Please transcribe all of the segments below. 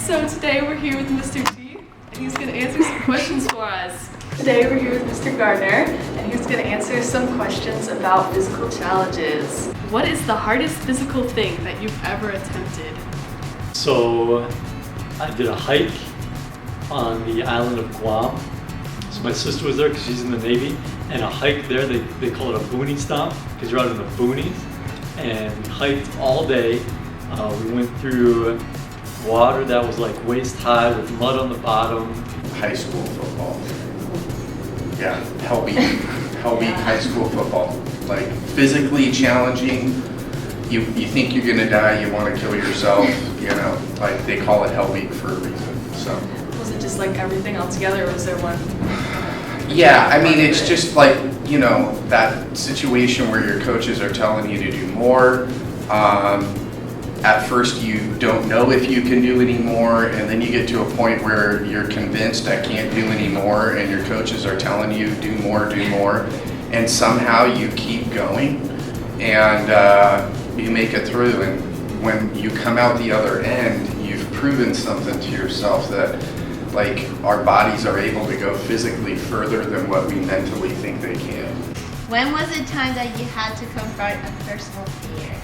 So today we're here with Mr. G, and he's going to answer some questions for us. Today we're here with Mr. Gardner, and he's going to answer some questions about physical challenges. What is the hardest physical thing that you've ever attempted? So I did a hike on the island of Guam. So my sister was there because she's in the Navy, and a hike there, they call it a boonie stomp because you're out in the boonies. And we hiked all day. We went through water that was like waist high with mud on the bottom. High school football. Yeah, hell beat high school football. Like physically challenging. You think you're gonna die, you want to kill yourself. You know, like they call it hell beat for a reason. So. Was it just like everything all together, or was there one? Yeah, I mean, it's just like, you know, that situation where your coaches are telling you to do more. At first you don't know if you can do any more, and then you get to a point where you're convinced I can't do any more, and your coaches are telling you do more, and somehow you keep going, and you make it through, and when you come out the other end, you've proven something to yourself that like our bodies are able to go physically further than what we mentally think they can. When was the time that you had to confront a personal fear?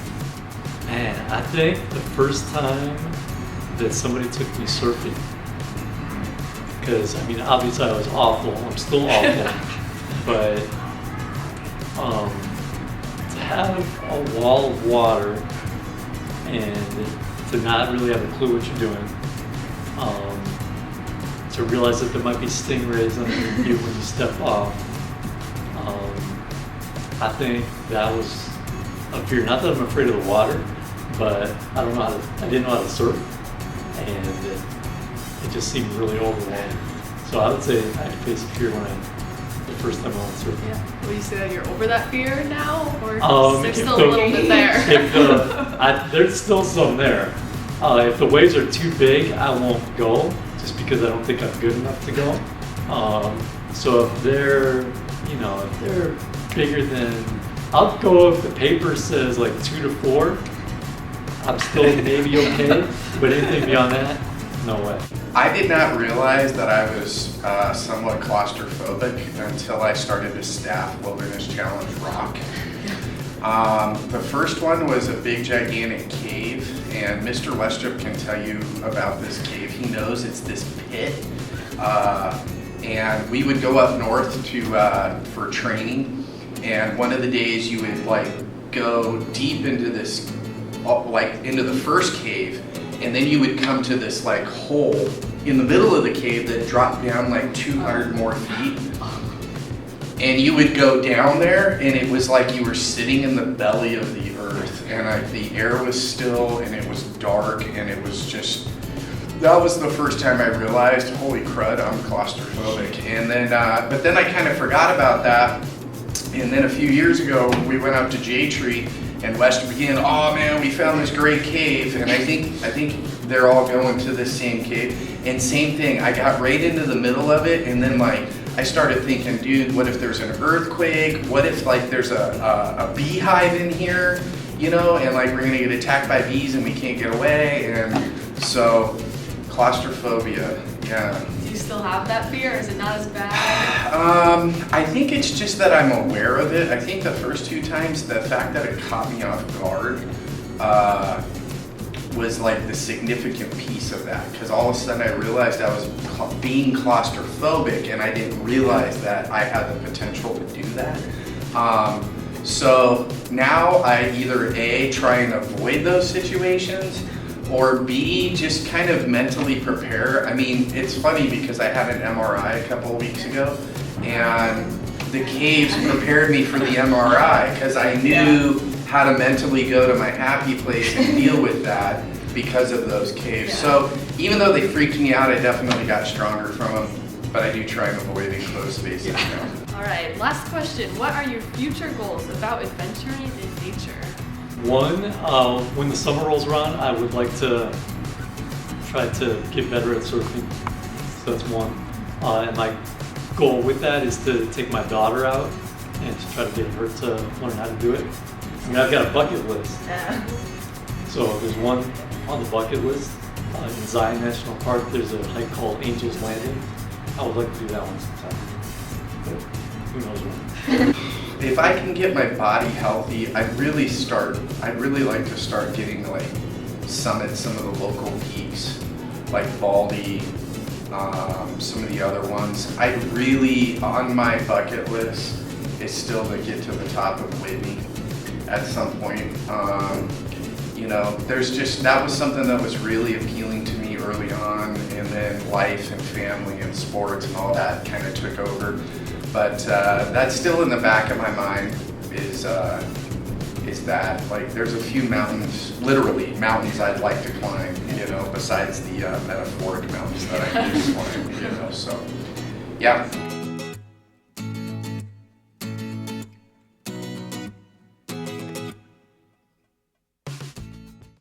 Man, I think the first time that somebody took me surfing. Because, I mean, obviously I was awful. I'm still awful. But to have a wall of water and to not really have a clue what you're doing, to realize that there might be stingrays underneath you when you step off, I think that was a fear. Not that I'm afraid of the water, but I didn't know how to surf, and it just seemed really overwhelming. So I would say I had to face a fear the first time I went surfing. Yeah. Will you say that you're over that fear now, or is there still a little bit there? There's still some there. If the waves are too big, I won't go, just because I don't think I'm good enough to go. So if they're bigger than, I'll go if the paper says like 2 to 4. I'm still maybe okay, but anything beyond that, no way. I did not realize that I was somewhat claustrophobic until I started to staff Wilderness Challenge Rock. The first one was a big gigantic cave, and Mr. Westrup can tell you about this cave. He knows it's this pit, and we would go up north for training, and one of the days you would like go deep into this, like into the first cave, and then you would come to this like hole in the middle of the cave that dropped down like 200 more feet. And you would go down there, and it was like you were sitting in the belly of the earth, and the air was still, and it was dark, and it was just, that was the first time I realized, holy crud, I'm claustrophobic. And then, but then I kind of forgot about that. And then a few years ago, we went up to J Tree, and West began, oh man, we found this great cave. And I think they're all going to this same cave. And same thing, I got right into the middle of it, and then like, I started thinking, dude, what if there's an earthquake? What if like there's a beehive in here, you know, and like we're gonna get attacked by bees and we can't get away? And so, claustrophobia, yeah. Do you still have that fear, or is it not as bad? I think it's just that I'm aware of it. I think the first 2 times, the fact that it caught me off guard was like the significant piece of that, because all of a sudden I realized I was being claustrophobic, and I didn't realize that I had the potential to do that. So now I either A, try and avoid those situations, or B, just kind of mentally prepare. I mean, it's funny because I had an MRI a couple of weeks ago, and the caves prepared me for the MRI because I knew how to mentally go to my happy place and deal with that because of those caves. So even though they freaked me out, I definitely got stronger from them, but I do try and avoid enclosed spaces now. All right, last question. What are your future goals about adventuring in nature? One, when the summer rolls around, I would like to try to get better at surfing. So that's one. And my goal with that is to take my daughter out and to try to get her to learn how to do it. I mean, I've got a bucket list. Yeah. So there's one on the bucket list, In Zion National Park, there's a hike called Angel's Landing. I would like to do that one sometime. But who knows when. If I can get my body healthy, I'd really like to start getting like summit some of the local peaks, like Baldy, some of the other ones. I'd really, on my bucket list, is still to get to the top of Whitney at some point. You know, that was something that was really appealing to me early on, and then life and family and sports and all that kind of took over. But that's still in the back of my mind is that, like, there's a few mountains, literally mountains I'd like to climb, you know, besides the metaphoric mountains that I can climb, you know, so, yeah.